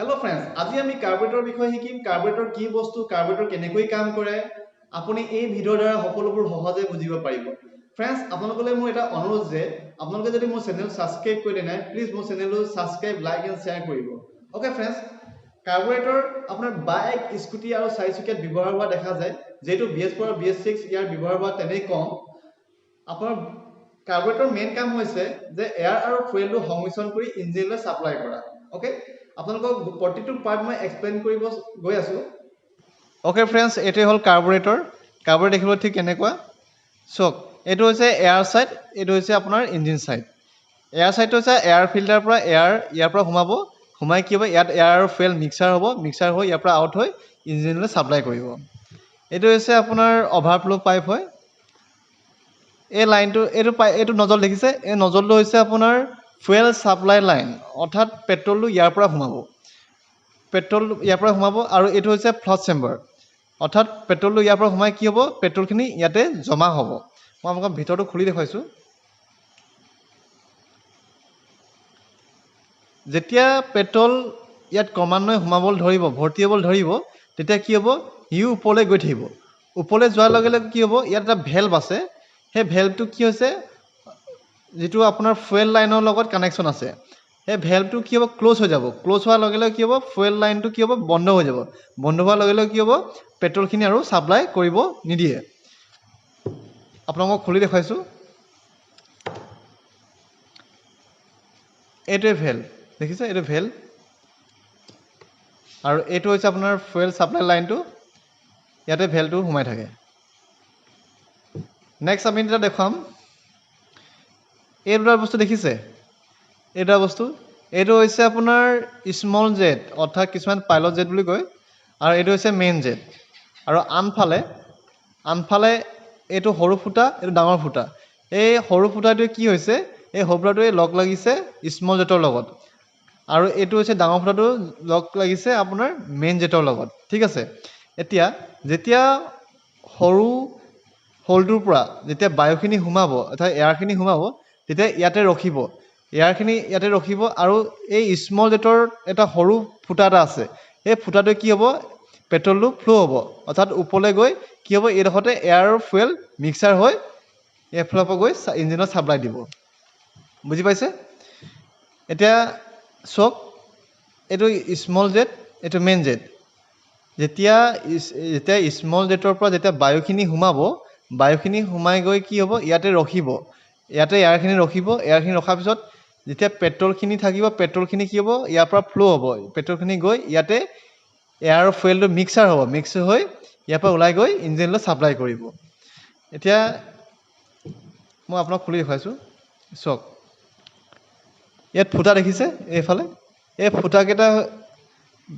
Hello friends, আজি আমি কাৰ্বুৰেটৰ বিষয়ে শিকিম কাৰ্বুৰেটৰ কি বস্তু কাৰ্বুৰেটৰ কেনেকৈ কাম কৰে আপুনি এই ভিডিঅ'ৰ দ্বাৰা সকলোবোৰ সহজে বুজিব পাৰিব ফ্ৰেণ্ডছ আপোনালোকলৈ মোৰ এটা অনুৰোধ যে আপোনালোকে যদি মোৰ চেনেল সাবস্ক্ৰাইব কৰিলে নাই প্লিজ মোৰ চেনেলটো সাবস্ক্ৰাইব লাইক এণ্ড শ্বেয়াৰ কৰিব ওকে ফ্ৰেণ্ডছ কাৰ্বুৰেটৰ আপোনাৰ বাইক স্কুটি আৰু চাৰিচকীয়াত ব্যৱহাৰ হোৱা দেখা যায় যেটো BS4 আৰু BS6 ইয়াৰ ব্যৱহাৰ হোৱা তেনেই কম আপোনাৰ কাৰ্বুৰেটৰ মেইন কাম হৈছে যে এয়াৰ আৰু ফুয়েলটো সংমিশ্ৰণ কৰি ইঞ্জিনলৈ সাপ্লাই কৰা ওকে আপোনালোকক প্ৰতিটো পাৰ্ট মই এক্সপ্লেইন কৰিব গৈ আছো ওকে ফ্ৰেণ্ডছ এটো হল কাৰ্বুৰেটৰ দেখিব ঠিক এনেকুৱা চক এটো হৈছে এয়াৰ সাইড এটো হৈছে আপোনাৰ ইঞ্জিন সাইড এয়াৰ সাইডটো হৈছে এয়াৰ ফিল্টাৰ পৰা ইয়াৰ পৰা সোমাই কি হ'ব ইয়াত এয়াৰ আৰু ফুয়েল মিক্সাৰ হৈ ইয়াৰ পৰা আউট হৈ ইঞ্জিনলৈ সাপ্লাই কৰিব এটো হৈছে আপোনাৰ অভাৰফ্লো পাইপ হয় এই লাইনটো এটো নজল দেখিছে এই নজলটো হৈছে আপোনাৰ ফুয়েল সাপ্লাই লাইন অৰ্থাৎ পেট্ৰলটো ইয়াৰ পৰা সোমাব আৰু এটো হৈছে ফ্লছ চেম্বাৰ অৰ্থাৎ পেট্ৰলটো ইয়াৰ পৰা সোমাই কি হ'ব পেট্ৰলখিনি ইয়াতে জমা হ'ব মই আপোনাক ভিতৰটো খুলি দেখাইছো যেতিয়া পেট্ৰল ইয়াত ক্ৰমান্বয়ে সোমাবলৈ ধৰিব ভৰ্তি হ'বলৈ ধৰিব তেতিয়া কি হ'ব ইউ ওপৰলৈ গৈ থাকিব ওপৰলৈ যোৱাৰ লগে লগে কি হ'ব ইয়াত এটা ভেলভ আছে সেই ভেলভটো কি হৈছে যেটো আপোনাৰ ফুয়েল লাইনৰ লগত কানেকচন আছে এই ভেলভটো কি হ'ব ক্লোজ হৈ যাব ক্লোজ হোৱাৰ লগে লগে কি হ'ব ফুয়েল লাইনটো কি হ'ব বন্ধ হৈ যাব বন্ধ হোৱাৰ লগে লগে কি হ'ব পেট্ৰলখিনি আৰু সাপ্লাই কৰিব নিদিয়ে আপোনাক খুলি দেখাইছো এটোৱে ভেলভ দেখিছে এটো ভেলভ আৰু এটো হৈছে আপোনাৰ ফুয়েল সাপ্লাই লাইনটো ইয়াতে ভেলভটো সোমাই থাকে নেক্সট আমি এটা দেখাম এই দুটা বস্তু দেখিছে এই দুটা বস্তু এইটো হৈছে আপোনাৰ স্মল জেট অৰ্থাৎ কিছুমান পাইলট জেট বুলি কয় আৰু এইটো হৈছে মেইন জেট আৰু আনফালে এইটো সৰু ফুটা এইটো ডাঙৰ ফুটা এই সৰু ফুটাটো কি হৈছে এই সৰু ফুটাটোৱে লগ লাগিছে স্মল জেটৰ লগত আৰু এইটো হৈছে ডাঙৰ ফুটাটো লগ লাগিছে আপোনাৰ মেইন জেটৰ লগত ঠিক আছে এতিয়া যেতিয়া সৰু হোলটোৰ পৰা যেতিয়া বায়ুখিনি সোমাব অৰ্থাৎ এয়াৰখিনি সোমাব তেতিয়া ইয়াতে ৰখিব আৰু এই স্মল জেটৰ এটা সৰু ফুটা এটা আছে এই ফুটাটোৱে কি হ'ব পেট্ৰলটো ফ্লো হ'ব অৰ্থাৎ ওপৰলৈ গৈ কি হ'ব এইডোখৰতে এয়াৰ আৰু ফুয়েল মিক্সাৰ হৈ এফালৰ পৰা গৈ ইঞ্জিনত সাপ্লাই দিব বুজি পাইছে এতিয়া চক এইটো স্মল জেট এইটো মেইন জেট যেতিয়া স্মল জেটৰ পৰা যেতিয়া বায়ুখিনি সোমাই গৈ কি হ'ব ইয়াতে ৰখিব ইয়াতে এয়াৰখিনি ৰখাৰ পিছত যেতিয়া পেট্ৰলখিনি থাকিব পেট্ৰলখিনি কি হ'ব ইয়াৰ পৰা ফ্লো হ'ব পেট্ৰলখিনি গৈ ইয়াতে এয়াৰ আৰু ফুয়েলটো মিক্স হৈ ইয়াৰ পৰা ওলাই গৈ ইঞ্জিনলৈ সাপ্লাই কৰিব এতিয়া মই আপোনাক খুলি দেখাইছো চক ইয়াত ফুটা দেখিছে এইফালে এই ফুটাকেইটা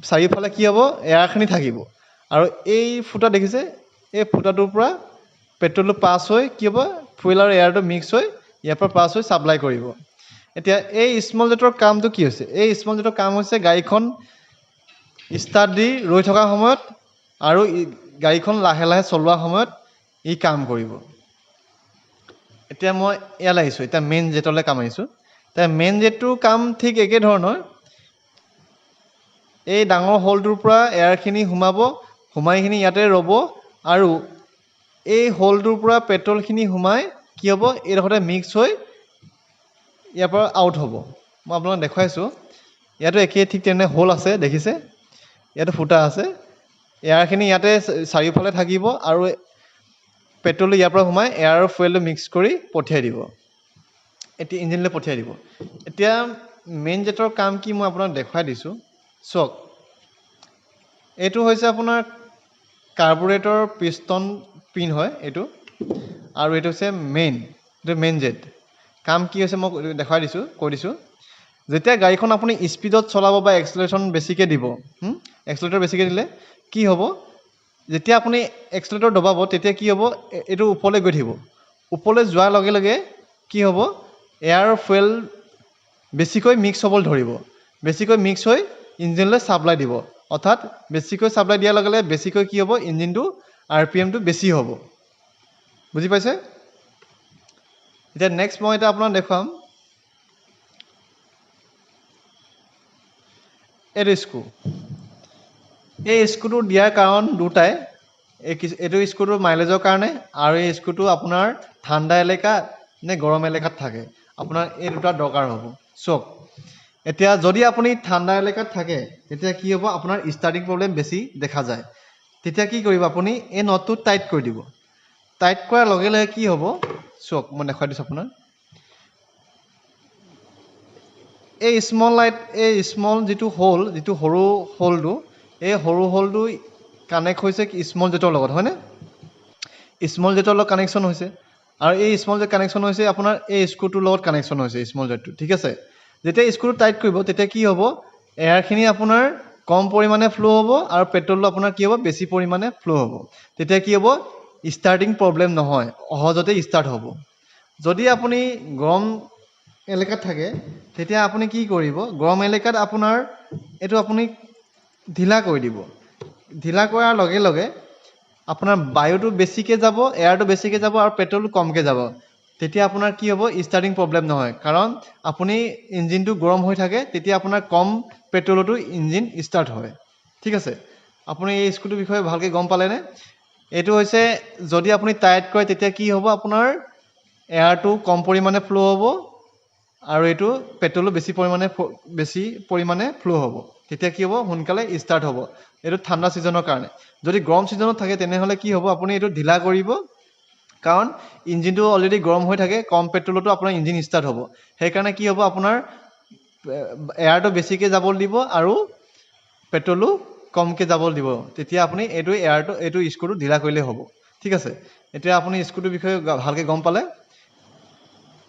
চাৰিওফালে কি হ'ব এয়াৰখিনি থাকিব আৰু এই ফুটা দেখিছে এই ফুটাটোৰ পৰা পেট্ৰলটো পাছ হৈ কি হ'ব ফুয়েল আৰু এয়াৰটো মিক্স হৈ ইয়াৰ পৰা পাছ হৈ সাপ্লাই কৰিব এতিয়া এই স্মল জেটৰ কামটো কি হৈছে এই স্মল জেটৰ কাম হৈছে গাড়ীখন ষ্টাৰ্ট দি ৰৈ থকা সময়ত আৰু গাড়ীখন লাহে লাহে চলোৱা সময়ত ই কাম কৰিব এতিয়া মই ইয়ালৈ আহিছো এতিয়া মেইন জেটলৈ কাম আহিছো এতিয়া মেইন জেটটোৰ কাম ঠিক একে ধৰণৰ এই ডাঙৰ হোলটোৰ পৰা এয়াৰখিনি সোমাইখিনি ইয়াতে ৰ'ব আৰু এই হোলটোৰ পৰা পেট্ৰলখিনি সোমাই কি হ'ব এইডোখৰতে মিক্স হৈ ইয়াৰ পৰা আউট হ'ব মই আপোনাক দেখুৱাইছো ইয়াতো একেই ঠিক তেনে হোল আছে দেখিছে ইয়াতো ফুটা আছে এয়াৰখিনি ইয়াতে চাৰিওফালে থাকিব আৰু পেট্ৰলটো ইয়াৰ পৰা সোমাই এয়াৰ আৰু ফুয়েলটো মিক্স কৰি পঠিয়াই দিব এতিয়া ইঞ্জিনলৈ পঠিয়াই দিব এতিয়া মেইন জেটৰ কাম কি মই আপোনাক দেখুৱাই দিছো চক এইটো হৈছে আপোনাৰ কাৰ্বুৰেটৰ পিষ্টন পিন হয় এইটো আৰু এইটো হৈছে মেইন জেট কাম কি হৈছে মই দেখাই দিছো কৈ দিছো যেতিয়া গাড়ীখন আপুনি স্পিডত চলাব বা এক্সেলাৰেশ্যন বেছিকৈ দিব এক্সেলাৰেটৰ বেছিকৈ দিলে কি হ'ব যেতিয়া আপুনি এক্সেলাৰেটৰ দবাব তেতিয়া কি হ'ব এইটো ওপৰলৈ গৈ থাকিব ওপৰলৈ যোৱাৰ লগে লগে কি হ'ব এয়াৰ আৰু ফুয়েল বেছিকৈ মিক্স হ'বলৈ ধৰিব বেছিকৈ মিক্স হৈ ইঞ্জিনলৈ সাপ্লাই দিব অৰ্থাৎ বেছিকৈ সাপ্লাই দিয়াৰ লগে লগে বেছিকৈ কি হ'ব ইঞ্জিনটো আৰপিএমটো বেছি হ'ব বুজি পাইছে এতিয়া নেক্সট মই এটা আপোনাক দেখুৱাম এইটো স্ক্ৰু এই স্ক্ৰুটো দিয়াৰ কাৰণ দুটাই এইটো স্ক্ৰুটো মাইলেজৰ কাৰণে আৰু এই স্ক্ৰুটো আপোনাৰ ঠাণ্ডা এলেকাত নে গৰম এলেকাত থাকে আপোনাৰ এই দুটা দৰকাৰ হ'ব চক এতিয়া যদি আপুনি ঠাণ্ডা এলেকাত থাকে তেতিয়া কি হ'ব আপোনাৰ ষ্টাৰ্টিং প্ৰব্লেম বেছি দেখা যায় তেতিয়া কি কৰিব আপুনি এই নটটো টাইট কৰি দিব টাইট কৰাৰ লগে লগে কি হ'ব চক মই দেখাই দিছোঁ আপোনাৰ এই স্মল যিটো হোল যিটো সৰু হোলটো এই সৰু হোলটো কানেক্ট হৈছে স্মল জেটৰ লগত হয়নে স্মল জেটৰ লগত কানেকশ্যন হৈছে আৰু এই স্মল জেট কানেকশ্যন হৈছে আপোনাৰ এই স্ক্ৰুটোৰ লগত কানেকশ্যন হৈছে স্মল জেটটো ঠিক আছে যেতিয়া স্ক্ৰুটো টাইট কৰিব তেতিয়া কি হ'ব এয়াৰখিনি আপোনাৰ কম পৰিমাণে ফ্ল' হ'ব আৰু পেট্ৰলটো আপোনাৰ কি হ'ব বেছি পৰিমাণে ফ্ল' হ'ব তেতিয়া কি হ'ব ষ্টাৰ্টিং প্ৰব্লেম নহয় সহজতে ষ্টাৰ্ট হ'ব যদি আপুনি গৰম এলেকাত থাকে তেতিয়া আপুনি কি কৰিব গৰম এলেকাত আপোনাৰ এইটো আপুনি ঢিলা কৰি দিব ঢিলা কৰাৰ লগে লগে আপোনাৰ বায়ুটো বেছিকৈ যাব এয়াৰটো বেছিকৈ যাব আৰু পেট্ৰলটো কমকৈ যাব তেতিয়া আপোনাৰ কি হ'ব ষ্টাৰ্টিং প্ৰব্লেম নহয় কাৰণ আপুনি ইঞ্জিনটো গৰম হৈ থাকে তেতিয়া আপোনাৰ কম পেট্ৰলতো ইঞ্জিন ষ্টাৰ্ট হয় ঠিক আছে আপুনি এই স্ক্ৰুটোৰ বিষয়ে ভালকৈ গম পালেনে এইটো হৈছে যদি আপুনি টাইট কৰে তেতিয়া কি হ'ব আপোনাৰ এয়াৰটো কম পৰিমাণে ফ্ল' হ'ব আৰু এইটো পেট্ৰলো বেছি পৰিমাণে ফ্ল' হ'ব তেতিয়া কি হ'ব সোনকালে ষ্টাৰ্ট হ'ব এইটো ঠাণ্ডা ছিজনৰ কাৰণে যদি গৰম ছিজনত থাকে তেনেহ'লে কি হ'ব আপুনি এইটো ঢিলা কৰিব কাৰণ ইঞ্জিনটো অলৰেডি গৰম হৈ থাকে কম পেট্ৰলতো আপোনাৰ ইঞ্জিন ষ্টাৰ্ট হ'ব সেইকাৰণে কি হ'ব আপোনাৰ এয়াৰটো বেছিকৈ যাবলৈ দিব আৰু পেট্ৰলো কমকৈ যাবলৈ দিব তেতিয়া আপুনি এইটো স্ক্ৰুটো ঢিলা কৰিলেই হ'ব ঠিক আছে এতিয়া আপুনি স্ক্ৰুটোৰ বিষয়ে ভালকৈ গম পালে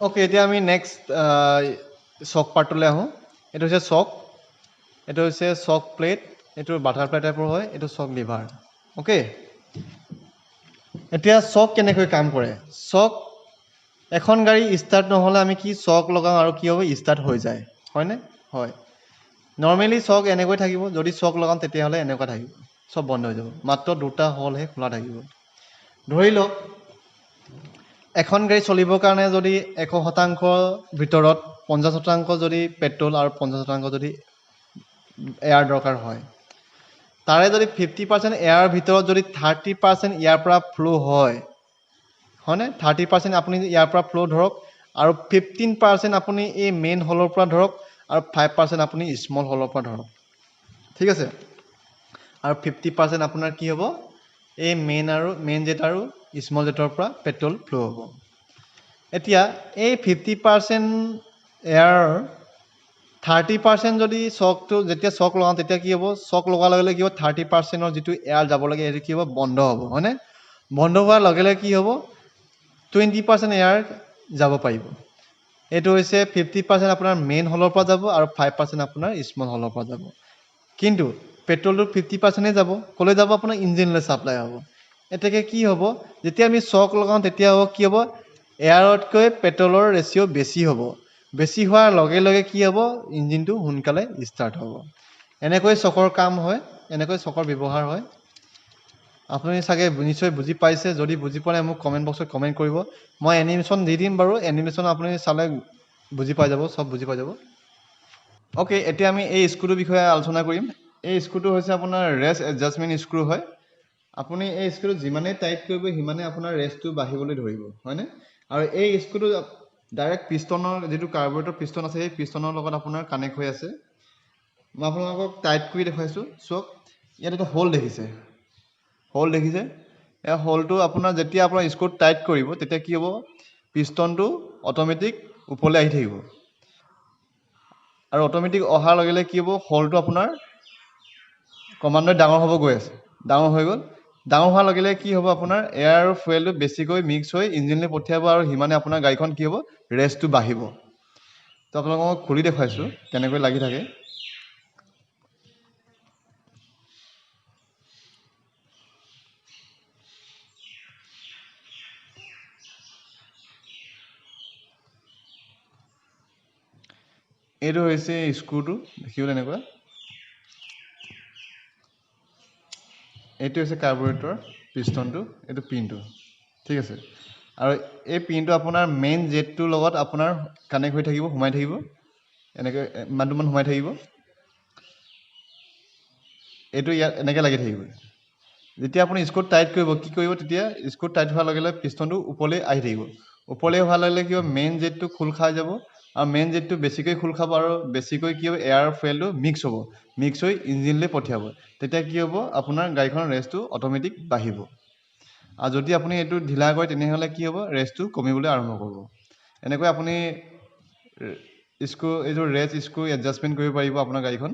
অ'কে এতিয়া আমি নেক্সট চক পাৰ্টটোলৈ আহোঁ এইটো হৈছে চক প্লেট এইটো বাটাৰফ্লাই টাইপৰ হয় এইটো চক লিভাৰ অ'কে এতিয়া চক কেনেকৈ কাম কৰে চক এখন গাড়ী ষ্টাৰ্ট নহ'লে আমি কি চক লগাওঁ আৰু কি হ'ব ষ্টাৰ্ট হৈ যায় হয়নে হয় নৰ্মেলি চক এনেকৈ থাকিব যদি চক লগাওঁ তেতিয়াহ'লে এনেকুৱা থাকিব চব বন্ধ হৈ যাব মাত্ৰ দুটা হলহে খোলা থাকিব ধৰি লওক এখন গাড়ী চলিবৰ কাৰণে যদি 100% ভিতৰত 50% যদি পেট্ৰল আৰু 50% যদি এয়াৰ দৰকাৰ হয় তাৰে যদি 50% এয়াৰ ভিতৰত যদি 30% ইয়াৰ পৰা ফ্ল' হয়নে 30% আপুনি ইয়াৰ পৰা ফ্ল' ধৰক আৰু 15% আপুনি এই মেইন হলৰ পৰা ধৰক আৰু 5% আপুনি স্মল হলৰ পৰা ধৰক ঠিক আছে আৰু 50% আপোনাৰ কি হ'ব এই মেইন জেট আৰু স্মল জেটৰ পৰা পেট্ৰল ফ্ল' হ'ব এতিয়া এই 50% এয়াৰ 30% যদি চকটো যেতিয়া চক লগাওঁ তেতিয়া কি হ'ব চক লগোৱাৰ লগে লগে কি হ'ব 30%ৰ যিটো এয়াৰ যাব লাগে সেইটো কি হ'ব বন্ধ হ'ব হয়নে বন্ধ হোৱাৰ লগে লগে কি হ'ব 20% এয়াৰ যাব পাৰিব এইটো হৈছে 50% আপোনাৰ মেইন হলৰ পৰা যাব আৰু 5% আপোনাৰ স্মল হলৰ পৰা যাব কিন্তু পেট্ৰলটো 50%হে যাব ক'লৈ যাব আপোনাৰ ইঞ্জিনলৈ ছাপ্লাই হ'ব এতেকে কি হ'ব যেতিয়া আমি চক লগাওঁ তেতিয়া কি হ'ব এয়াৰতকৈ পেট্ৰলৰ ৰেচিঅ' বেছি হোৱাৰ লগে লগে কি হ'ব ইঞ্জিনটো সোনকালে ষ্টাৰ্ট হ'ব এনেকৈ চকৰ কাম হয় এনেকৈ চকৰ ব্যৱহাৰ হয় আপুনি চাগে নিশ্চয় বুজি পাইছে যদি বুজি পোৱা নাই মোক কমেণ্ট বক্সত কমেণ্ট কৰিব মই এনিমেশ্যন দি দিম বাৰু এনিমেশ্যন আপুনি চালে বুজি পাই যাব চব বুজি পাই যাব অ'কে এতিয়া আমি এই স্ক্ৰুটোৰ বিষয়ে আলোচনা কৰিম এই স্ক্ৰুটো হৈছে আপোনাৰ ৰেষ্ট এডজাষ্টমেণ্ট স্ক্ৰু হয় আপুনি এই স্ক্ৰুটো যিমানেই টাইট কৰিব সিমানেই আপোনাৰ ৰেষ্টটো বাঢ়িবলৈ ধৰিব হয়নে আৰু এই স্ক্ৰুটো ডাইৰেক্ট পিষ্টনৰ যিটো কাৰ্বৰেটৰ পিষ্টন আছে সেই পিষ্টনৰ লগত আপোনাৰ কানেক্ট হৈ আছে মই আপোনালোকক টাইট কৰি দেখুৱাইছোঁ চক ইয়াত এটা হোল দেখিছে এই হোলটো আপোনাৰ যেতিয়া আপোনাৰ স্ক্ৰুটো টাইট কৰিব তেতিয়া কি হ'ব পিষ্টনটো অট'মেটিক ওপৰলৈ আহি থাকিব আৰু অট'মেটিক অহাৰ লগে লগে কি হ'ব হোলটো আপোনাৰ ক্ৰমান্বয়ে ডাঙৰ হ'ব গৈ আছে ডাঙৰ হৈ গ'ল ডাঙৰ হোৱাৰ লগে লগে কি হ'ব আপোনাৰ এয়াৰ আৰু ফুৱেলটো বেছিকৈ মিক্স হৈ ইঞ্জিনলৈ পঠিয়াব আৰু সিমানে আপোনাৰ গাড়ীখন কি হ'ব ৰেষ্টটো বাঢ়িব তো আপোনালোকক মই খুলি দেখুৱাইছোঁ কেনেকৈ লাগি থাকে এইটো হৈছে স্ক্ৰুটো দেখিবলৈ এনেকুৱা এইটো হৈছে কাৰ্বৰেটৰ পিষ্টনটো এইটো পিনটো ঠিক আছে আৰু এই পিনটো আপোনাৰ মেইন জেটটোৰ লগত আপোনাৰ কানেক্ট হৈ থাকিব সোমাই থাকিব এনেকৈ ইমানটোমান সোমাই থাকিব এইটো ইয়াত এনেকৈ লাগি থাকিব যেতিয়া আপুনি স্ক্ৰু টাইট কৰিব কি কৰিব তেতিয়া স্ক্ৰু টাইট হোৱাৰ লগে লগে পিষ্টনটো ওপৰলৈ আহি থাকিব ওপৰলৈ হোৱাৰ লগে লগে কি হ'ব মেইন জেটটো খোল খাই যাব আৰু মেইন জেটটো বেছিকৈ খোল খাব আৰু বেছিকৈ কি হ'ব এয়াৰ ফুৱেলটো মিক্স হৈ ইঞ্জিনলৈ পঠিয়াব তেতিয়া কি হ'ব আপোনাৰ গাড়ীখনৰ ৰেষ্টটো অট'মেটিক বাঢ়িব আৰু যদি আপুনি এইটো ঢিলা কৰে তেনেহ'লে কি হ'ব ৰেষ্টটো কমিবলৈ আৰম্ভ কৰিব এনেকৈ আপুনি এইটো ৰেষ্ট স্ক্ৰু এডজাষ্টমেণ্ট কৰিব পাৰিব আপোনাৰ গাড়ীখন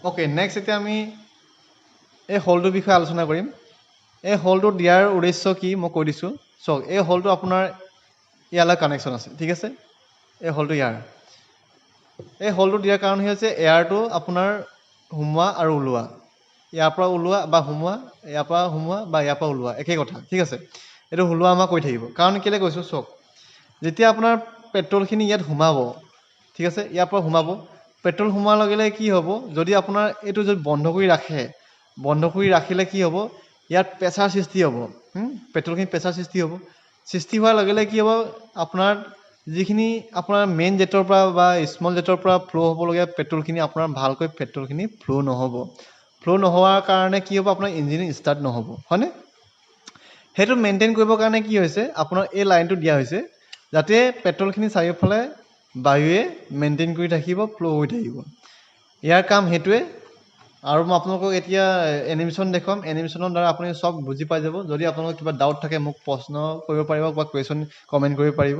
অ'কে নেক্সট এতিয়া আমি এই হলটোৰ বিষয়ে আলোচনা কৰিম এই হলটো দিয়াৰ উদ্দেশ্য কি মই কৈ দিছোঁ চাওক এই হলটো আপোনাৰ ইয়ালৈ কানেকশ্যন আছে ঠিক আছে এই হলটো এই হলটো দিয়াৰ কাৰণ হৈছে এয়াৰটো আপোনাৰ সোমোৱা আৰু ওলোৱা ইয়াৰ পৰা ওলোৱা বা সোমোৱা ইয়াৰ পৰা সোমোৱা বা ইয়াৰ পৰা ওলোৱা একেই কথা ঠিক আছে এইটো ওলোৱা আমাক কৈ থাকিব কাৰণ কেলৈ কৈছোঁ চাওক যেতিয়া আপোনাৰ পেট্ৰলখিনি ইয়াত সোমাব ঠিক আছে ইয়াৰ পৰা সোমাব পেট্ৰল সোমোৱাৰ লগে লগে কি হ'ব যদি আপোনাৰ এইটো যদি বন্ধ কৰি ৰাখিলে কি হ'ব ইয়াত প্ৰেছাৰ সৃষ্টি হ'ব পেট্ৰলখিনি প্ৰেছাৰ সৃষ্টি হোৱাৰ লগে লগে কি হ'ব আপোনাৰ যিখিনি আপোনাৰ মেইন জেটৰ পৰা বা স্মল জেটৰ পৰা ফ্ল' হ'বলগীয়া পেট্ৰলখিনি আপোনাৰ ভালকৈ পেট্ৰলখিনি ফ্ল' নোহোৱাৰ কাৰণে কি হ'ব আপোনাৰ ইঞ্জিন ষ্টাৰ্ট নহ'ব হয়নে সেইটো মেইনটেইন কৰিবৰ কাৰণে কি হৈছে আপোনাৰ এই লাইনটো দিয়া হৈছে যাতে পেট্ৰলখিনি চাৰিওফালে বায়ুৱে মেইনটেইন কৰি থাকিব ফ্ল' হৈ থাকিব ইয়াৰ কাম সেইটোৱে আৰু মই আপোনালোকক এতিয়া এনিমেশ্যন দেখুৱাম এনিমেশ্যনৰ দ্বাৰা আপুনি চব বুজি পাই যাব যদি আপোনালোকৰ কিবা ডাউট থাকে মোক প্ৰশ্ন কৰিব পাৰিব বা কুৱেশ্যন কমেণ্ট কৰিব পাৰিব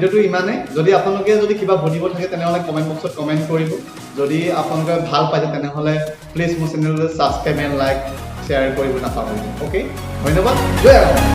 ভিডিঅ'টো ইমানেই যদি আপোনালোকে যদি কিবা বুজিব থাকে তেনেহ'লে কমেণ্ট বক্সত কমেণ্ট কৰিব যদি আপোনালোকে ভাল পাইছে তেনেহ'লে প্লিজ মোৰ চেনেলটো ছাবস্ক্ৰাইব এণ্ড লাইক শ্বেয়াৰ কৰিব নাপাহৰিব অ'কে ধন্যবাদ জয় আহোম